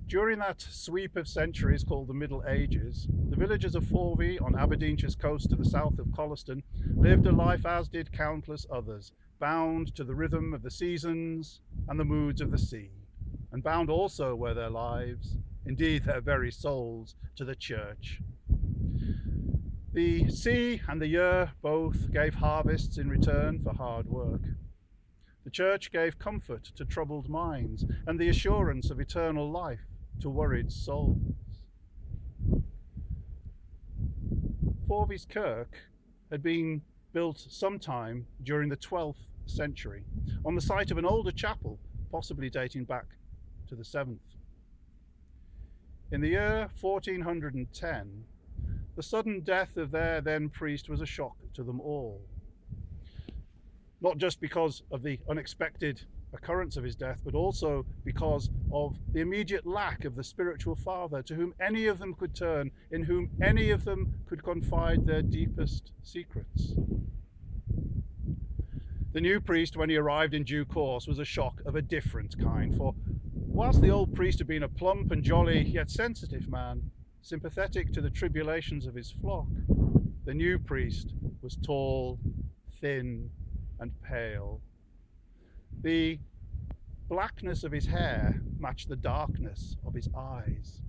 During that sweep of centuries called the Middle Ages, the villagers of Forvie on Aberdeenshire's coast to the south of Colliston lived a life as did countless others, bound to the rhythm of the seasons and the moods of the sea, and bound also were their lives, indeed their very souls, to the church. The sea and the year both gave harvests in return for hard work. The church gave comfort to troubled minds and the assurance of eternal life to worried souls. Forvie's kirk had been built sometime during the 12th century on the site of an older chapel, possibly dating back to the 7th. In the year 1410, the sudden death of their then priest was a shock to them all. Not just because of the unexpected occurrence of his death, but also because of the immediate lack of the spiritual father to whom any of them could turn, in whom any of them could confide their deepest secrets. The new priest, when he arrived in due course, was a shock of a different kind, for whilst the old priest had been a plump and jolly yet sensitive man, sympathetic to the tribulations of his flock, the new priest was tall, thin, and pale. The blackness of his hair matched the darkness of his eyes.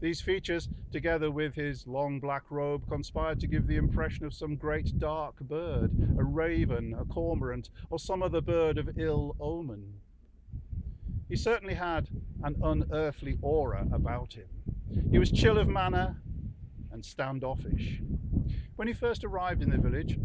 These features, together with his long black robe, conspired to give the impression of some great dark bird, a raven, a cormorant, or some other bird of ill omen. He certainly had an unearthly aura about him. He was chill of manner and standoffish. When he first arrived in the village,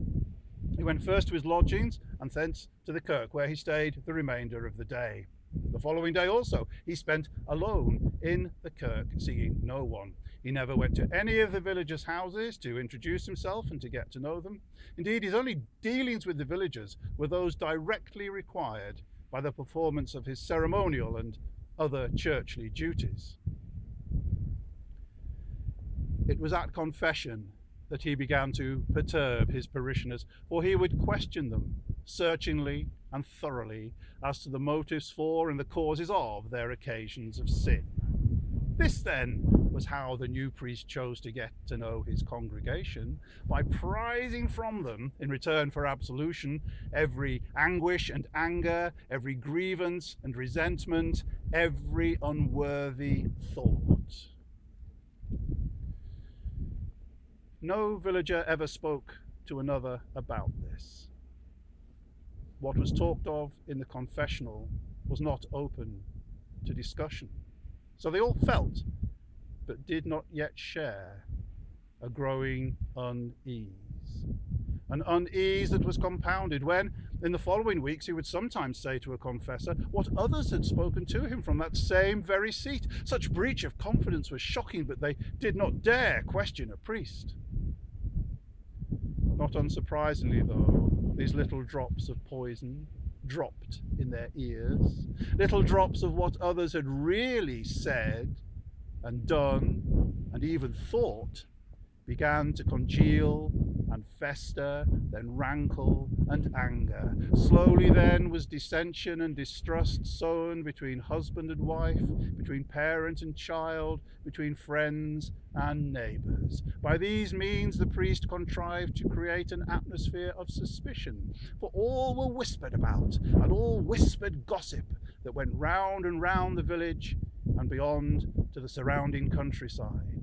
he went first to his lodgings and thence to the kirk, where he stayed the remainder of the day. The following day also he spent alone in the kirk, seeing no one. He never went to any of the villagers' houses to introduce himself and to get to know them. Indeed, his only dealings with the villagers were those directly required by the performance of his ceremonial and other churchly duties. It was at confession that he began to perturb his parishioners, for he would question them searchingly and thoroughly as to the motives for and the causes of their occasions of sin. This then was how the new priest chose to get to know his congregation, by prizing from them, in return for absolution, every anguish and anger, every grievance and resentment, every unworthy thought. No villager ever spoke to another about this. What was talked of in the confessional was not open to discussion. So they all felt, but did not yet share, a growing unease. An unease that was compounded when, in the following weeks, he would sometimes say to a confessor what others had spoken to him from that same very seat. Such breach of confidence was shocking, but they did not dare question a priest. Not unsurprisingly, though, these little drops of poison dropped in their ears, little drops of what others had really said and done and even thought, began to congeal and fester, then rankle and anger. Slowly then was dissension and distrust sown between husband and wife, between parent and child, between friends and neighbours. By these means the priest contrived to create an atmosphere of suspicion, for all were whispered about, and all whispered gossip that went round and round the village and beyond to the surrounding countryside.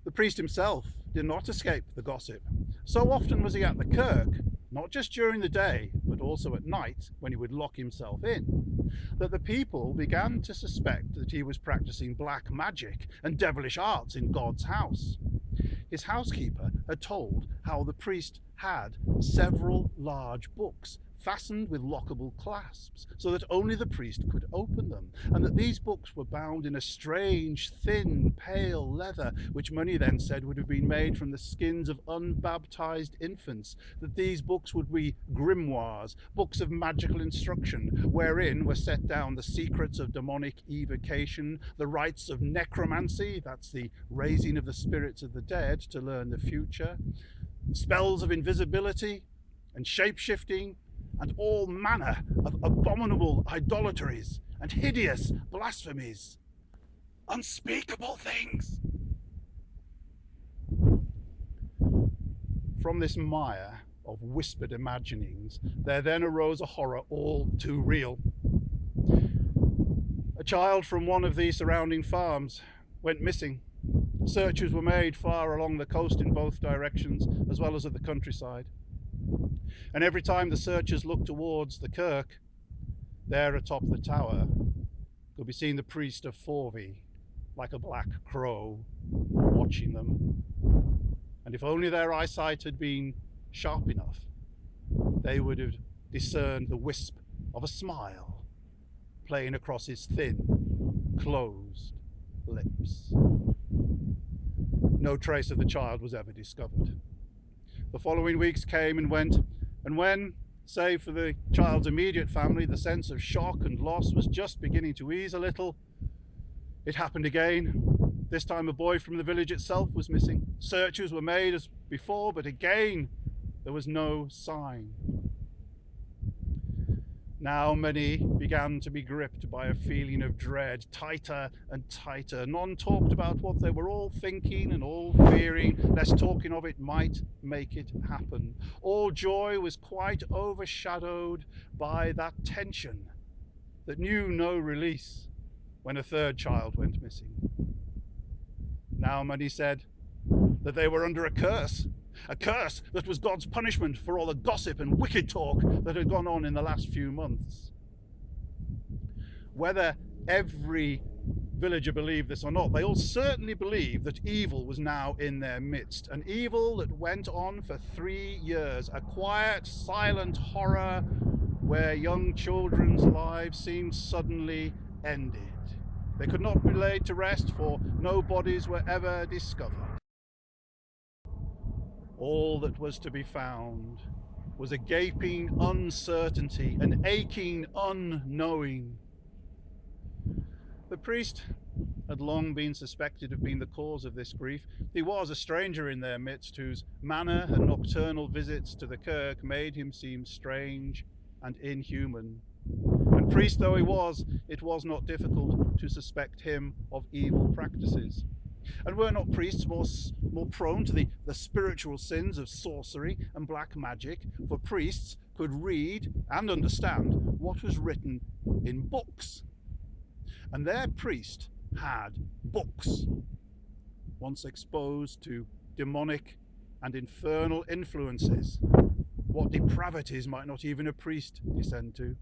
The priest himself did not escape the gossip. So often was he at the kirk, not just during the day, but also at night when he would lock himself in, that the people began to suspect that he was practicing black magic and devilish arts in God's house. His housekeeper had told how the priest had several large books fastened with lockable clasps, so that only the priest could open them, and that these books were bound in a strange, thin, pale leather, which many then said would have been made from the skins of unbaptized infants, that these books would be grimoires, books of magical instruction, wherein were set down the secrets of demonic evocation, the rites of necromancy, that's the raising of the spirits of the dead to learn the future, spells of invisibility and shape-shifting, and all manner of abominable idolatries and hideous blasphemies, unspeakable things. From this mire of whispered imaginings, there then arose a horror all too real. A child from one of the surrounding farms went missing. Searches were made far along the coast in both directions, as well as at the countryside. And every time the searchers looked towards the kirk, there atop the tower could be seen the Priest of Forvie, like a black crow, watching them. And if only their eyesight had been sharp enough, they would have discerned the wisp of a smile playing across his thin, closed lips. No trace of the child was ever discovered. The following weeks came and went, and when, save for the child's immediate family, the sense of shock and loss was just beginning to ease a little, it happened again. This time a boy from the village itself was missing. Searches were made as before, but again there was no sign. Now many began to be gripped by a feeling of dread, tighter and tighter. None talked about what they were all thinking and all fearing, lest talking of it might make it happen. All joy was quite overshadowed by that tension that knew no release when a third child went missing. Now many said that they were under a curse that was God's punishment for all the gossip and wicked talk that had gone on in the last few months. Whether every villager believed this or not, they all certainly believed that evil was now in their midst, an evil that went on for 3 years, a quiet, silent horror where young children's lives seemed suddenly ended. They could not be laid to rest, for no bodies were ever discovered. All that was to be found was a gaping uncertainty, an aching unknowing. The priest had long been suspected of being the cause of this grief. He was a stranger in their midst, whose manner and nocturnal visits to the kirk made him seem strange and inhuman. And priest though he was, it was not difficult to suspect him of evil practices. And were not priests more prone to the spiritual sins of sorcery and black magic? For priests could read and understand what was written in books. And their priest had books. Once exposed to demonic and infernal influences, what depravities might not even a priest descend to?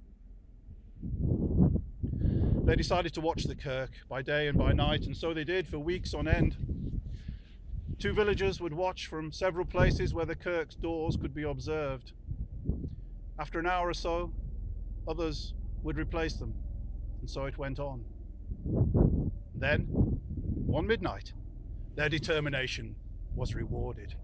They decided to watch the kirk by day and by night, and so they did for weeks on end. 2 villagers would watch from several places where the kirk's doors could be observed. After an hour or so, others would replace them, and so it went on. Then, one midnight, their determination was rewarded.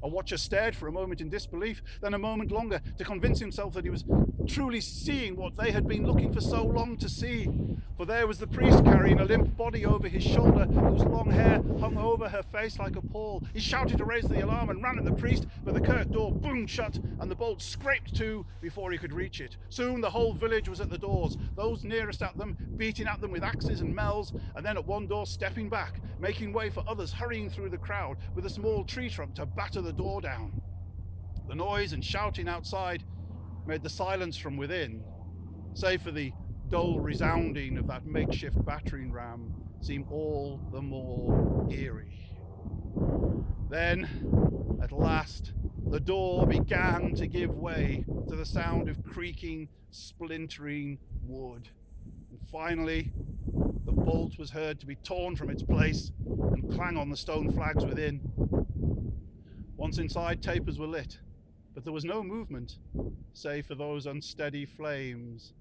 A watcher stared for a moment in disbelief, then a moment longer to convince himself that he was truly seeing what they had been looking for so long to see. For there was the priest carrying a limp body over his shoulder, whose long hair hung over her face like a pall. He shouted to raise the alarm and ran at the priest, but the kirk door boomed shut and the bolt scraped to before he could reach it. Soon the whole village was at the doors, those nearest at them beating at them with axes and mells, and then at one door stepping back, making way for others hurrying through the crowd with a small tree trunk to batter the door down. The noise and shouting outside made the silence from within, save for the dull resounding of that makeshift battering ram, seem all the more eerie. Then, at last, the door began to give way to the sound of creaking, splintering wood. And finally, the bolt was heard to be torn from its place and clang on the stone flags within. Once inside, tapers were lit, but there was no movement, save for those unsteady flames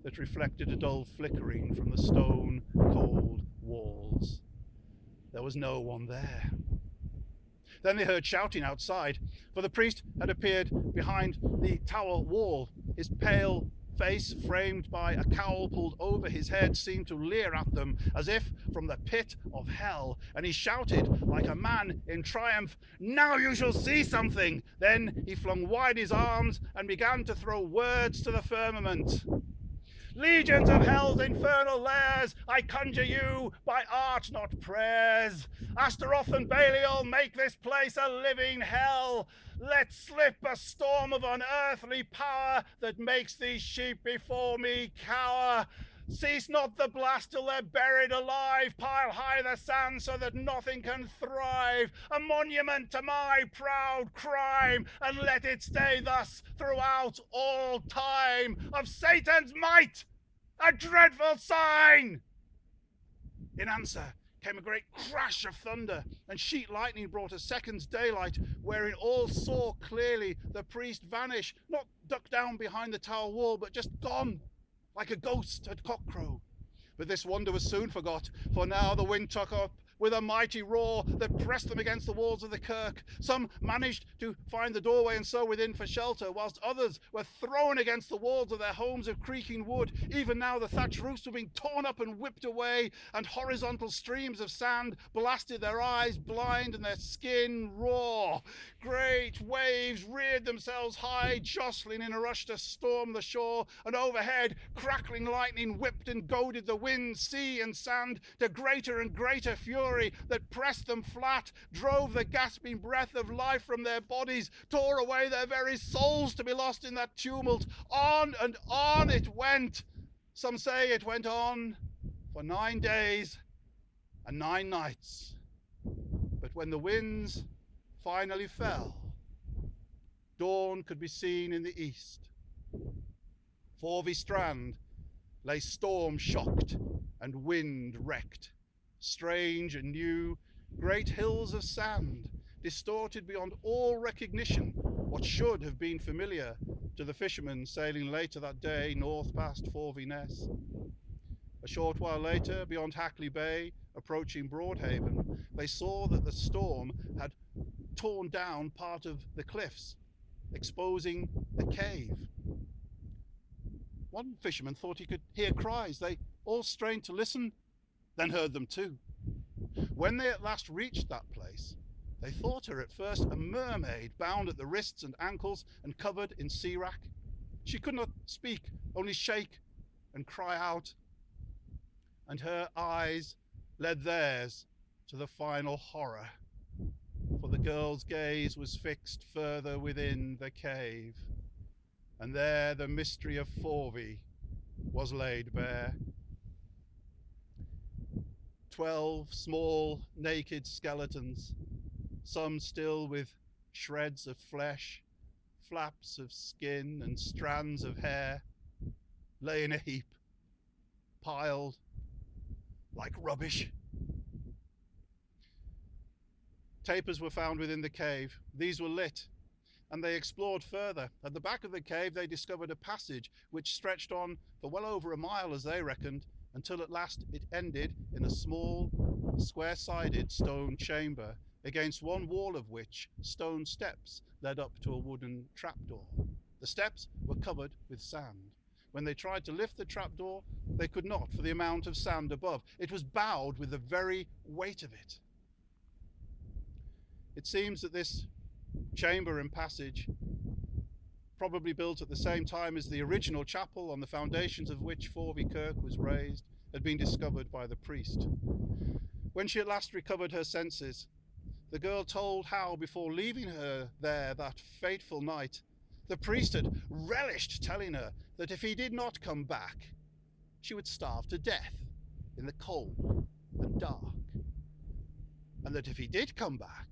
that reflected a dull flickering from the stone-cold walls. There was no one there. Then they heard shouting outside, for the priest had appeared behind the tower wall. His pale face, framed by a cowl pulled over his head, seemed to leer at them as if from the pit of hell, and he shouted like a man in triumph, "Now you shall see something!" Then he flung wide his arms and began to throw words to the firmament. Legions of hell's infernal lairs, I conjure you by art, not prayers. Astaroth and Belial, make this place a living hell. Let slip a storm of unearthly power that makes these sheep before me cower. Cease not the blast till they're buried alive. Pile high the sand so that nothing can thrive. A monument to my proud crime, and let it stay thus throughout all time. Of Satan's might, a dreadful sign! In answer came a great crash of thunder, and sheet lightning brought a second's daylight, wherein all saw clearly the priest vanish, not ducked down behind the tower wall, but just gone, like a ghost at cockcrow. But this wonder was soon forgot, for now the wind took up with a mighty roar that pressed them against the walls of the kirk. Some managed to find the doorway and so within for shelter, whilst others were thrown against the walls of their homes of creaking wood. Even now the thatched roofs were being torn up and whipped away, and horizontal streams of sand blasted their eyes blind and their skin raw. Great waves reared themselves high, jostling in a rush to storm the shore, and overhead crackling lightning whipped and goaded the wind, sea and sand to greater and greater fury that pressed them flat, drove the gasping breath of life from their bodies, tore away their very souls to be lost in that tumult. On and on it went. Some say it went on for 9 days and 9 nights. But when the winds finally fell, dawn could be seen in the east. Forvie Strand lay storm-shocked and wind-wrecked. Strange and new, great hills of sand, distorted beyond all recognition what should have been familiar to the fishermen sailing later that day north past Forvie Ness. A short while later, beyond Hackley Bay, approaching Broadhaven, they saw that the storm had torn down part of the cliffs, exposing a cave. One fisherman thought he could hear cries. They all strained to listen, then heard them too. When they at last reached that place, they thought her at first a mermaid, bound at the wrists and ankles and covered in sea wrack. She could not speak, only shake and cry out, and her eyes led theirs to the final horror, for the girl's gaze was fixed further within the cave, and there the mystery of Forvie was laid bare. 12 small naked skeletons, some still with shreds of flesh, flaps of skin and strands of hair, lay in a heap, piled like rubbish. Tapers were found within the cave. These were lit, and they explored further. At the back of the cave they discovered a passage which stretched on for well over a mile, as they reckoned, until at last it ended in a small, square-sided stone chamber, against one wall of which stone steps led up to a wooden trapdoor. The steps were covered with sand. When they tried to lift the trapdoor, they could not for the amount of sand above. It was bowed with the very weight of it. It seems that this chamber and passage, probably built at the same time as the original chapel on the foundations of which Forvie Kirk was raised, had been discovered by the priest. When she at last recovered her senses, the girl told how, before leaving her there that fateful night, the priest had relished telling her that if he did not come back, she would starve to death in the cold and dark, and that if he did come back,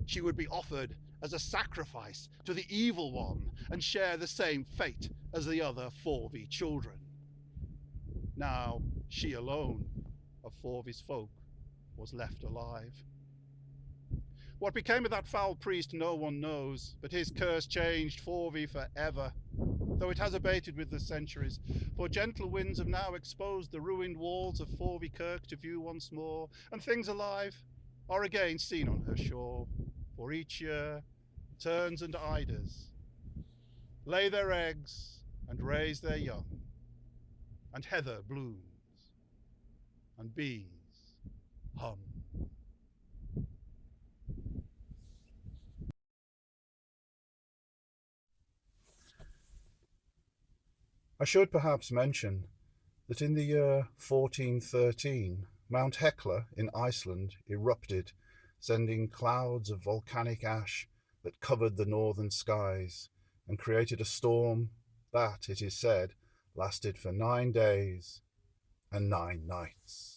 she would be offered as a sacrifice to the evil one and share the same fate as the other Forvie children. Now she alone of Forvie's folk was left alive. What became of that foul priest no one knows, but his curse changed Forvie forever, though it has abated with the centuries, for gentle winds have now exposed the ruined walls of Forvie Kirk to view once more, and things alive are again seen on her shore. For each year terns and eiders lay their eggs and raise their young, and heather blooms and bees hum. I should perhaps mention that in the year 1413, Mount Hekla in Iceland erupted, sending clouds of volcanic ash that covered the northern skies and created a storm that, it is said, lasted for 9 days and 9 nights.